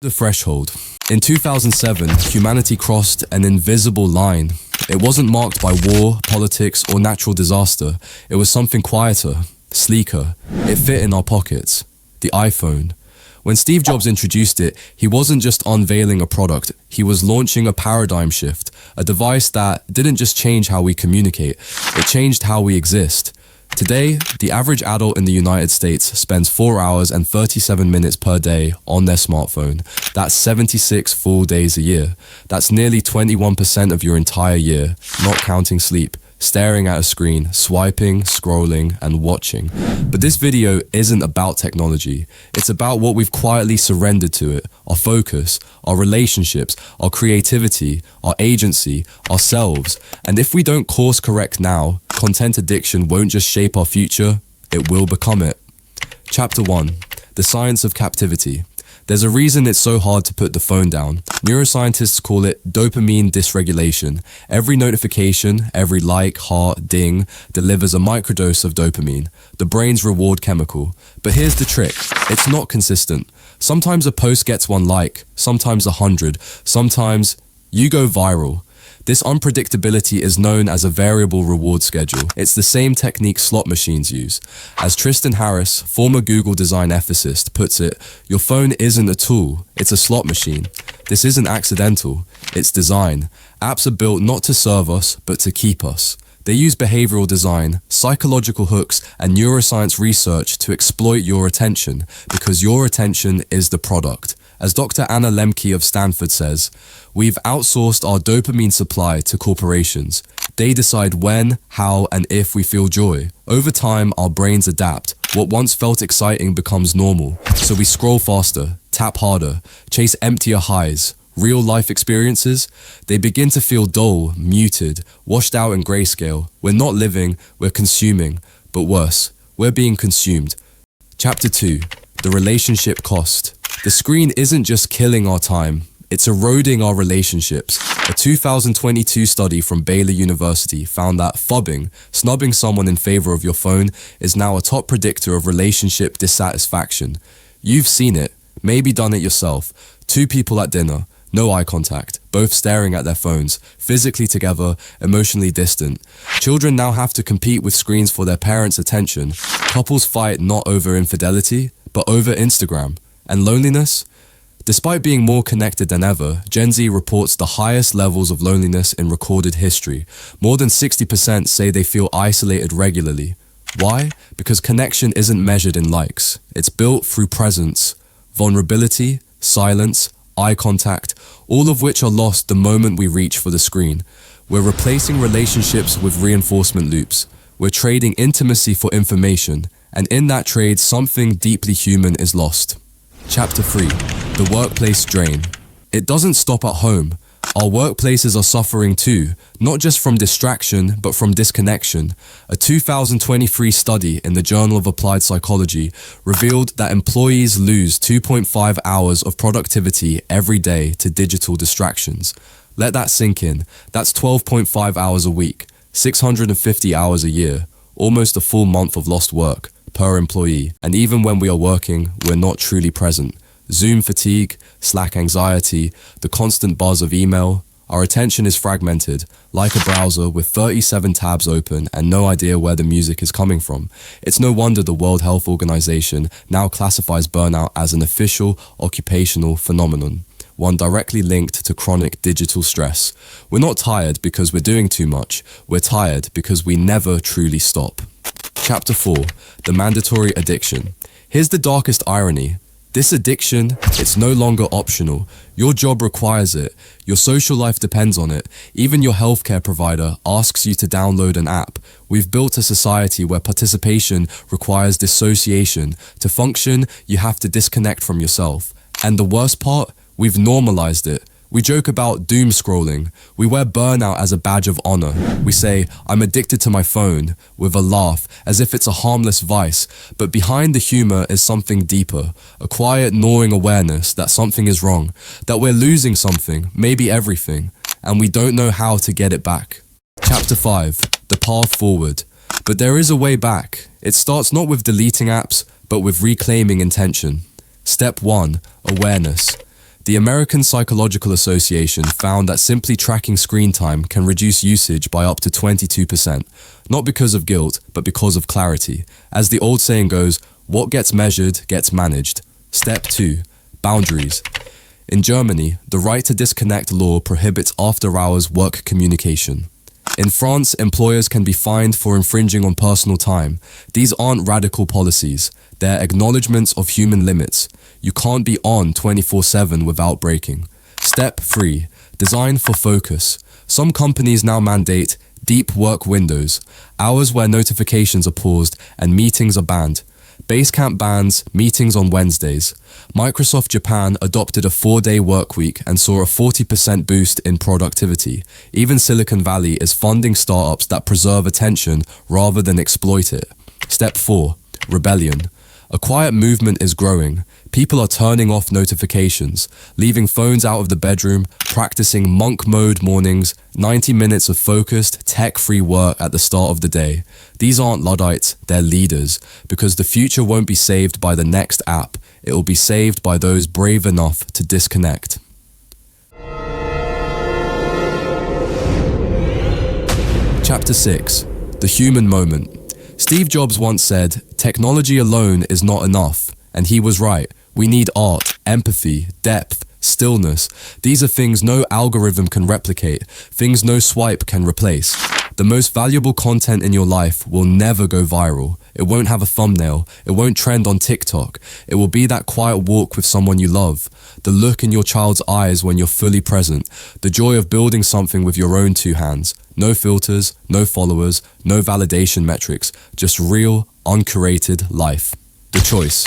The threshold. In 2007, humanity crossed an invisible line. It wasn't marked by war, politics, or natural disaster. It was something quieter, sleeker. It fit in our pockets. The iPhone. When Steve Jobs introduced it, he wasn't just unveiling a product, he was launching a paradigm shift, a device that didn't just change how we communicate, it changed how we exist. Today, the average adult in the United States spends 4 hours and 37 minutes per day on their smartphone. That's 76 full days a year. That's nearly 21% of your entire year, not counting sleep. Staring at a screen, swiping, scrolling, and watching. But this video isn't about technology. It's about what we've quietly surrendered to it, our focus, our relationships, our creativity, our agency, ourselves. And if we don't course correct now, content addiction won't just shape our future, it will become it. Chapter 1. The Science of Captivity. There's a reason it's so hard to put the phone down. Neuroscientists call it dopamine dysregulation. Every notification, every like, heart, ding, delivers a microdose of dopamine, the brain's reward chemical. But here's the trick, it's not consistent. Sometimes a post gets 1 like, sometimes 100, sometimes you go viral. This unpredictability is known as a variable reward schedule. It's the same technique slot machines use. As Tristan Harris, former Google design ethicist, puts it, your phone isn't a tool, it's a slot machine. This isn't accidental, it's design. Apps are built not to serve us, but to keep us. They use behavioral design, psychological hooks, and neuroscience research to exploit your attention, because your attention is the product. As Dr. Anna Lemke of Stanford says, we've outsourced our dopamine supply to corporations. They decide when, how, and if we feel joy. Over time, our brains adapt. What once felt exciting becomes normal. So we scroll faster, tap harder, chase emptier highs. Real life experiences, they begin to feel dull, muted, washed out in grayscale. We're not living, we're consuming. But worse, we're being consumed. Chapter 2. The relationship cost. The screen isn't just killing our time, it's eroding our relationships. A 2022 study from Baylor University found that phubbing, snubbing someone in favor of your phone, is now a top predictor of relationship dissatisfaction. You've seen it, maybe done it yourself. 2 people at dinner, no eye contact, both staring at their phones, physically together, emotionally distant. Children now have to compete with screens for their parents' attention. Couples fight not over infidelity, but over Instagram. And loneliness? Despite being more connected than ever, Gen Z reports the highest levels of loneliness in recorded history. More than 60% say they feel isolated regularly. Why? Because connection isn't measured in likes. It's built through presence, vulnerability, silence, eye contact, all of which are lost the moment we reach for the screen. We're replacing relationships with reinforcement loops. We're trading intimacy for information, and in that trade, something deeply human is lost. Chapter 3. The Workplace Drain. It doesn't stop at home. Our workplaces are suffering too, not just from distraction, but from disconnection. A 2023 study in the Journal of Applied Psychology revealed that employees lose 2.5 hours of productivity every day to digital distractions. Let that sink in. That's 12.5 hours a week, 650 hours a year, almost a full month of lost work per employee. And even when we are working, we're not truly present. Zoom fatigue, Slack anxiety, the constant buzz of email. Our attention is fragmented, like a browser with 37 tabs open and no idea where the music is coming from. It's no wonder the World Health Organization now classifies burnout as an official occupational phenomenon, one directly linked to chronic digital stress. We're not tired because we're doing too much. We're tired because we never truly stop. Chapter 4. The Mandatory Addiction. Here's the darkest irony. This addiction, it's no longer optional. Your job requires it. Your social life depends on it. Even your healthcare provider asks you to download an app. We've built a society where participation requires dissociation. To function, you have to disconnect from yourself. And the worst part, we've normalized it. We joke about doom scrolling. We wear burnout as a badge of honor. We say, I'm addicted to my phone, with a laugh, as if it's a harmless vice. But behind the humor is something deeper, a quiet gnawing awareness that something is wrong, that we're losing something, maybe everything, and we don't know how to get it back. Chapter 5. The Path Forward. But there is a way back. It starts not with deleting apps, but with reclaiming intention. Step 1. Awareness. The American Psychological Association found that simply tracking screen time can reduce usage by up to 22%, not because of guilt, but because of clarity. As the old saying goes, what gets measured gets managed. Step 2. Boundaries. In Germany, the right to disconnect law prohibits after-hours work communication. In France, employers can be fined for infringing on personal time. These aren't radical policies. They're acknowledgements of human limits. You can't be on 24/7 without breaking. Step 3. Design for focus. Some companies now mandate deep work windows, hours where notifications are paused and meetings are banned. Basecamp bans meetings on Wednesdays. Microsoft Japan adopted a 4-day work week and saw a 40% boost in productivity. Even Silicon Valley is funding startups that preserve attention rather than exploit it. Step 4. Rebellion. A quiet movement is growing. People are turning off notifications, leaving phones out of the bedroom, practicing monk mode mornings, 90 minutes of focused, tech-free work at the start of the day. These aren't Luddites, they're leaders, because the future won't be saved by the next app. It will be saved by those brave enough to disconnect. Chapter 6. The Human Moment. Steve Jobs once said, "Technology alone is not enough." And he was right. We need art, empathy, depth, stillness. These are things no algorithm can replicate, things no swipe can replace. The most valuable content in your life will never go viral. It won't have a thumbnail. It won't trend on TikTok. It will be that quiet walk with someone you love. The look in your child's eyes when you're fully present. The joy of building something with your own 2 hands. No filters, no followers, no validation metrics. Just real, uncurated life. The choice.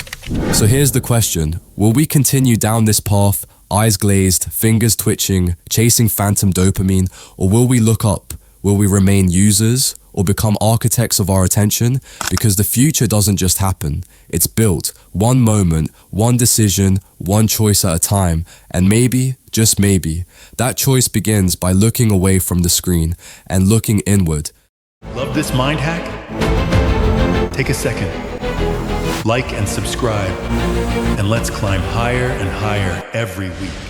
So here's the question. Will we continue down this path, eyes glazed, fingers twitching, chasing phantom dopamine, or will we look up? Will we remain users or become architects of our attention? Because the future doesn't just happen. It's built, one moment, one decision, one choice at a time. And maybe, just maybe, that choice begins by looking away from the screen and looking inward. Love this mind hack? Take a second. Like and subscribe, and let's climb higher and higher every week.